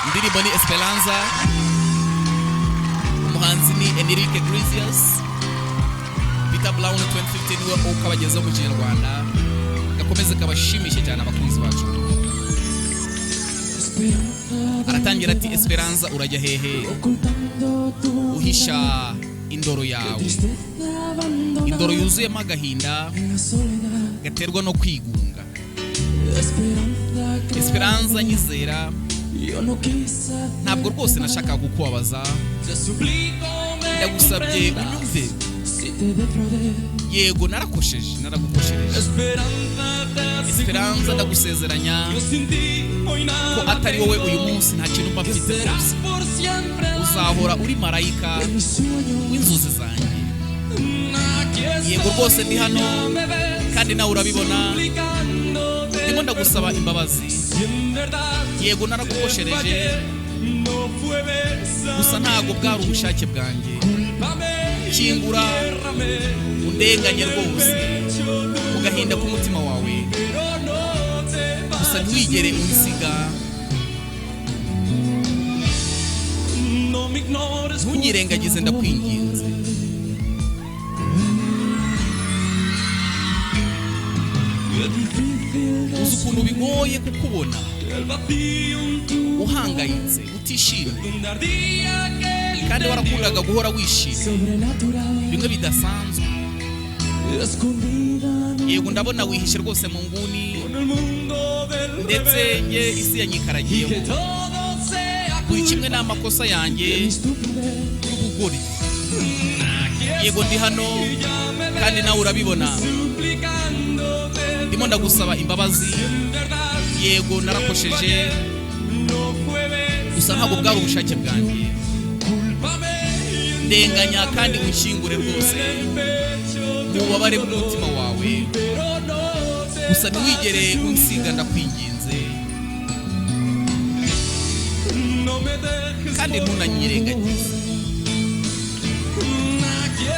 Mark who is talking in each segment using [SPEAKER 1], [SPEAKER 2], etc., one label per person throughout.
[SPEAKER 1] indirimbo ni Esperanza, umuhanzi ni Enrique Iglesias. Peter Brown 2015 niwe ukabagezaho mu Kinyarwanda, gakomeze kabashimishe cyane abakunzi bacu. Aratangira ati Esperanza urajya hehe uhisha indoro yawe, indoro yuzuyemo agahinda gaterwa no kwigunga. Esperanza nyizera, ntabwo rwose nashaka kukubabaza, ndagusabye unyumve. Yego narakosheje, naragukoshereje Esperanza, ndagusezeranya ko atari wowe uyu munsi nta kintu mba mfite rwose. Uzahora uri marayika w'inzozi zanjye. Yego rwose ndi hano kandi nawe urabibona, ndimo ndagusaba imbabazi. Yego naragukoshereje, gusa ntabwo bwari ubushake bwanjye. Kingura undenganye rwose mu gahinda k'umutima wawe, gusa ntiwigere unsiga. Ntunyirengagize ndakwinginze. Uzi ukuntu bigoye kukubona uhangayitse utishimye, kandi warakundaga guhora wishimye bimwe bidasanzwe. Yego ndabona wihishe rwose mu nguni, ndetse nge isi yanyikaragiyemo. Buri kimwe n'amakosa yanjye y'ubugori. Yego ndi hano kandi nawe urabibona, ndimo ndagusaba imbabazi. Yego narakosheje, gusa ntabwo bwari ubushake bwanjye. Ndenganya kandi unshingure rwose mu bubabare bw'umutima wawe, gusa ntiwigere unsiga ndakwinginze, kandi ntunanyirengagize.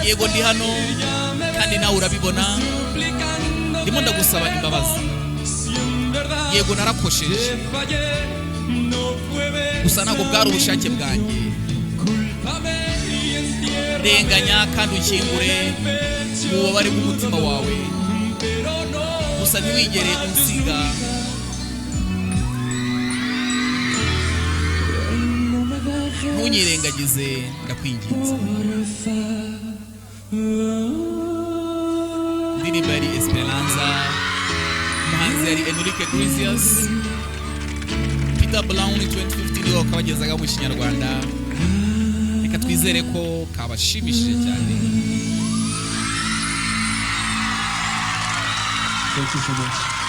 [SPEAKER 1] Yego ndi hano kandi nawe urabibona, ndimo ndagusaba imbabazi. Yego narakosheje, gusa ntabwo bwari ubushake bwanjye. Ndenganya kandi unkingure mu bubabare bw'umutima wawe, gusa ntiwigere unsiga. Ntunyirengagize ndakwinginze. Indirimbo yari Esperanza, umuhanzi yari Enrique Iglesias. Peter Brown 2015 niwe wakabagezaga mu Kinyarwanda. Reka twizere ko kabashimishije cyane.
[SPEAKER 2] Thank you so much.